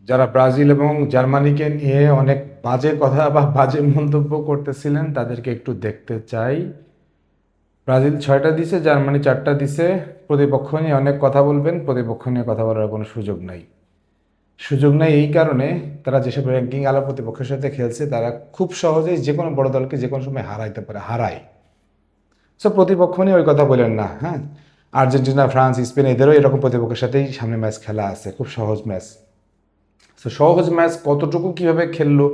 যারা ব্রাজিল এবং জার্মানিকে নিয়ে অনেক বাজে কথা বা বাজে মন্তব্য করতেছিলেন তাদেরকে একটু দেখতে চাই। ব্রাজিল 6টা দিছে, জার্মানি 4টা দিছে। প্রতিপক্ষ নিয়ে অনেক কথা বলবেন, প্রতিপক্ষ নিয়ে কথা বলার কোনো সুযোগ নাই। সুযোগ নাই এই কারণে, তারা যেসব র্যাঙ্কিং আলা প্রতিপক্ষের সাথে খেলছে তারা খুব সহজেই যে কোনো বড় দলকে যে কোনো সময় হারাইতে পারে, হারায়। সো প্রতিপক্ষ নিয়ে ওই কথা বলেন না। হ্যাঁ, আর্জেন্টিনা, ফ্রান্স, স্পেন এদেরও এরকম প্রতিপক্ষের সাথেই সামনে ম্যাচ খেলা আছে, খুব সহজ ম্যাচ। তো সহজ ম্যাচ কতটুকু কিভাবে খেললো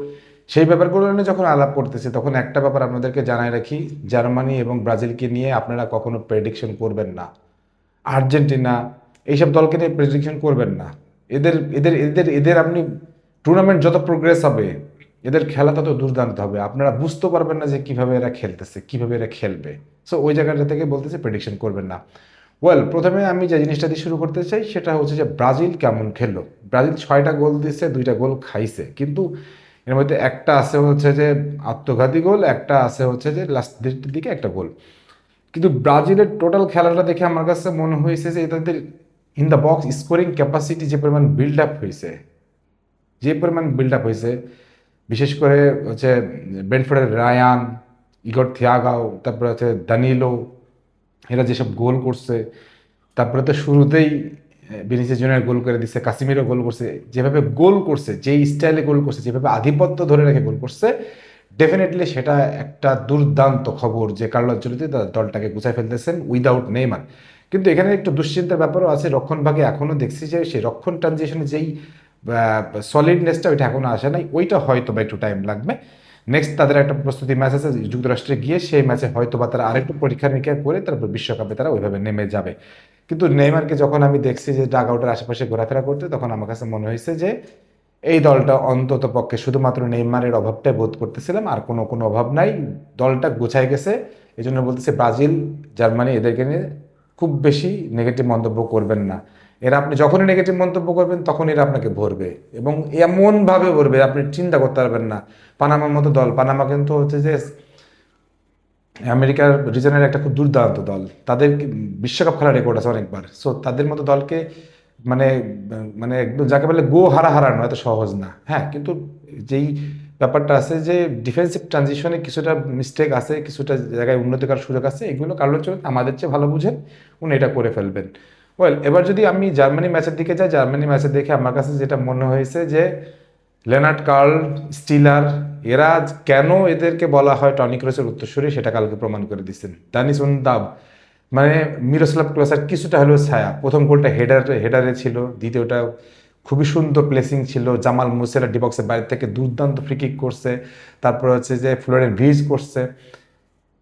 সেই ব্যাপারগুলো নিয়ে যখন আলাপ করতেছি, তখন একটা ব্যাপার আপনাদেরকে জানাই রাখি, জার্মানি এবং ব্রাজিলকে নিয়ে আপনারা কখনো প্রেডিকশন করবেন না। আর্জেন্টিনা এইসব দলকে নিয়ে প্রেডিকশন করবেন না। এদের এদের এদের এদের আপনি টুর্নামেন্ট যত প্রোগ্রেস হবে, এদের খেলা তত দুর্দান্ত হবে, আপনারা বুঝতে পারবেন না যে কিভাবে এরা খেলতেছে, কিভাবে এরা খেলবে। সো ওই জায়গাটা থেকে বলতেছে প্রেডিকশন করবেন না। ওয়েল, প্রথমে আমি যে জিনিসটা দিয়ে শুরু করতে চাই সেটা হচ্ছে যে ব্রাজিল কেমন খেললো। ব্রাজিল 6টা গোল দিচ্ছে, 2টা গোল খাইছে, কিন্তু এর মধ্যে একটা আছে হচ্ছে যে আত্মঘাতী গোল, একটা আছে হচ্ছে যে লাস্ট দিকে একটা গোল। কিন্তু ব্রাজিলের টোটাল খেলাটা দেখে আমার কাছে মনে হয়েছে যে তাদের in the box scoring capacity যে পরিমাণ বিল্ড আপ হয়েছে, যে পরিমাণ বিল্ড আপ হয়েছে, বিশেষ করে হচ্ছে ব্রেন্টফোর্ডের রায়ান, ইগর থিয়াগাও, তারপরে হচ্ছে দানিলো, এরা যেসব গোল করছে। তারপরে তো শুরুতেই ভিনিসিয়াস জুনিয়র গোল করে দিচ্ছে, কাসিমিরও গোল করছে। যেভাবে গোল করছে, যেই স্টাইলে গোল করছে, যেভাবে আধিপত্য ধরে রেখে গোল করছে, ডেফিনেটলি সেটা একটা দুর্দান্ত খবর যে কার্লো আনচেলত্তি তার দলটাকে গুছাই ফেলতেছেন উইদাউট নেইমার। কিন্তু এখানে একটু দুশ্চিন্তার ব্যাপারও আছে, রক্ষণ ভাগে এখনও দেখছি যে সেই রক্ষণ ট্রানজিশনে যেই সলিডনেসটা ওইটা এখনও আসে নাই, ওইটা হয়তো বা একটু টাইম লাগবে। নেক্সট তাদের একটা প্রস্তুতি ম্যাচ আছে যুক্তরাষ্ট্রে গিয়ে, সেই ম্যাচে হয়তো বা তারা আরেকটু পরীক্ষা নিরীক্ষা করে তারপর বিশ্বকাপে তারা ওইভাবে নেমে যাবে। কিন্তু নেইমারকে যখন আমি দেখছি যে ডাগ আউটের আশেপাশে ঘোরাফেরা করতে, তখন আমার কাছে মনে হয়েছে যে এই দলটা অন্তত পক্ষে শুধুমাত্র নেইমারের অভাবটাই বোধ করতেছিলাম, আর কোনো কোনো অভাব নাই, দলটা গোছায় গেছে। এই জন্য বলতেছে ব্রাজিল, জার্মানি এদেরকে নিয়ে খুব বেশি নেগেটিভ মন্তব্য করবেন না। এরা আপনি যখনই নেগেটিভ মন্তব্য করবেন তখন এরা আপনাকে ভরবে, এবং এমনভাবে ভরবে আপনি চিন্তা করতে পারবেন না। পানামার মতো দল, পানামা কিন্তু হচ্ছে যে আমেরিকার রিজনের একটা খুব দুর্দান্ত দল, তাদের বিশ্বকাপ খেলার রেকর্ড আছে অনেকবার। সো তাদের মতো দলকে মানে মানে একদম যাকে বলে গো হারানো এত সহজ না। হ্যাঁ, কিন্তু যেই ব্যাপারটা আছে যে ডিফেন্সিভ ট্রানজিশনে কিছুটা মিস্টেক আছে, কিছুটা জায়গায় উন্নতি করার সুযোগ আছে, এগুলো কার্লো আনচেলত্তি আমাদের চেয়ে ভালো বুঝেন, উনি এটা করে ফেলবেন। ওয়েল, এবার যদি আমি জার্মানি ম্যাচের দিকে যাই, জার্মানি ম্যাচে দেখে আমার কাছে যেটা মনে হয়েছে যে লেনার্ড কার্ল, স্টিলার, এরা কেন এদেরকে বলা হয় টনি ক্রুসের উত্তরসূরি সেটা কালকে প্রমাণ করে দিচ্ছেন। দানিস উনদাব মানে মিরোস্লাভ ক্লোসার কিছুটা হলেও ছায়া। প্রথম গোলটা হেডারে ছিল, দ্বিতীয়টা খুবই সুন্দর প্লেসিং ছিল। জামাল মুসিয়ালা ডিবক্সের বাইরে থেকে দুর্দান্ত ফ্রি কিক করছে, তারপর হচ্ছে যে ফ্লোরেন ভিজ করছে।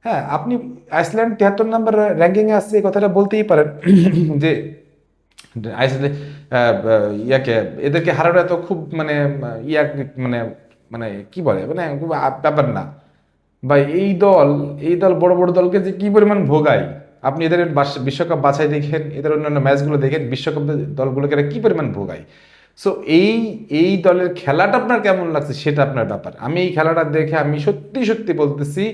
হ্যাঁ, আপনি আইসল্যান্ড 73 নম্বর র্যাঙ্কিংয়ে আসছে এই কথাটা বলতেই পারেন যে আইসল্যান্ড ইয়াকে এদেরকে হারানো এত খুব মানে ইয়া মানে মানে কি বলে মানে খুব ব্যাপার না ভাই। এই দল বড় বড় দলকে যে কি পরিমাণ ভোগায়, আপনি এদের বিশ্বকাপ বাছাই দেখেন, এদের অন্যান্য ম্যাচগুলো দেখেন, বিশ্বকাপ দলগুলোকে এরা কি পরিমাণ ভোগায়। সো এই এই দলের খেলাটা আপনার কেমন লাগছে সেটা আপনার ব্যাপার। আমি এই খেলাটা দেখে আমি সত্যি সত্যি বলতেছি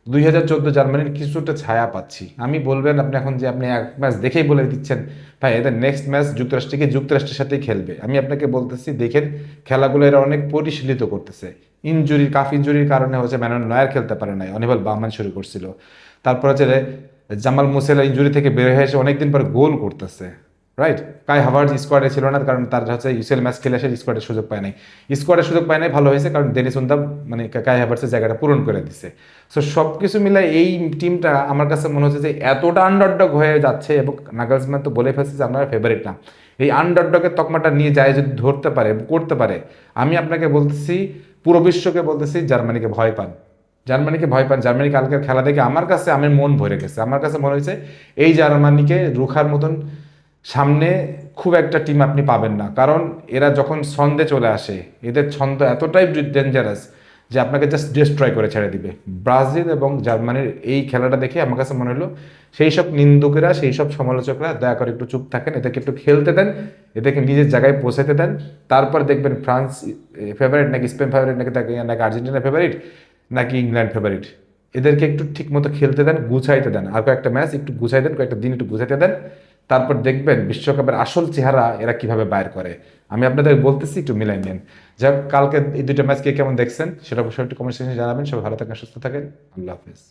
2014 জার্মানির কিছুটা ছায়া পাচ্ছি। আমি বলবেন আপনি এখন যে আপনি এক ম্যাচ দেখেই বলে দিচ্ছেন ভাই এদের নেক্সট ম্যাচ যুক্তরাষ্ট্রের সাথেই খেলবে, আমি আপনাকে বলতেছি দেখেন খেলাগুলো এরা অনেক পরিশীলিত করতেছে। কাফ ইঞ্জুরির কারণে হচ্ছে ম্যানুয়েল নয়ার খেলতে পারে নাই, অনিভাল বামান শুরু করছিল। তারপর হচ্ছে জামাল মুসিয়ালা ইঞ্জুরি থেকে বের হয়ে এসে অনেকদিন পর গোল করতেছে, রাইট। কাই হাভার্টজ স্কোয়াডে ছিল না, কারণ তার হচ্ছে ইউসিএল ম্যাচ খেলে এসে স্কোয়াডের সুযোগ পায় নাই। স্কোয়াডের সুযোগ পায় নাই ভালো হয়েছে, কারণ ডেনিস উনদাব মানে কাই হাভার্টসের জায়গাটা পূরণ করে দিছে। সো সব কিছু মিলে এই টিমটা আমার কাছে মনে হচ্ছে যে এতটা আন্ডারডগ হয়ে যাচ্ছে, এবং নাগলসম্যান তো বলে ফেলছে যে আপনারা ফেভারিট না। এই আন্ডারডগের তকমাটা নিয়ে যায় যদি ধরতে পারে, করতে পারে, আমি আপনাকে বলতেছি, পুরো বিশ্বকে বলতেছি জার্মানিকে ভয় পান, জার্মানিকে ভয় পান। জার্মানি কালকের খেলা দেখে আমার কাছে আমার মন ভরে গেছে। আমার কাছে মনে হয়েছে এই জার্মানিকে রুখার মতন সামনে খুব একটা টিম আপনি পাবেন না, কারণ এরা যখন ছন্দে চলে আসে, এদের ছন্দ এতটাই ডেঞ্জারাস যে আপনাকে জাস্ট ডিস্ট্রয় করে ছেড়ে দিবে। ব্রাজিল এবং জার্মানির এই খেলাটা দেখে আমার কাছে মনে হলো সেই সব নিন্দুকেরা, সেই সব সমালোচকরা দয়া করে একটু চুপ থাকেন, এদেরকে একটু খেলতে দেন, এদেরকে নিজের জায়গায় পৌঁছাতে দেন। তারপর দেখবেন ফ্রান্স ফেভারিট নাকি স্পেন ফেভারিট নাকি নাকি আর্জেন্টিনা ফেভারিট নাকি ইংল্যান্ড ফেভারিট, এদেরকে একটু ঠিক মতো খেলতে দেন, গুছাইতে দেন, আর কয়েকটা ম্যাচ একটু গুছাই দেন, কয়েকটা দিন একটু গুছাইতে দেন। তারপর দেখবেন বিশ্বকাপের আসল চেহারা এরা কিভাবে বাইর করে। আমি আপনাদের বলতেছি একটু মিলাই নেন। যাই হোক, কালকে এই দুইটা ম্যাচ কে কেমন দেখছেন সেটা অবশ্যই একটু কমেন্ট সেকশনে জানাবেন। সবাই ভালো থাকেন, সুস্থ থাকেন, আল্লাহ হাফেজ।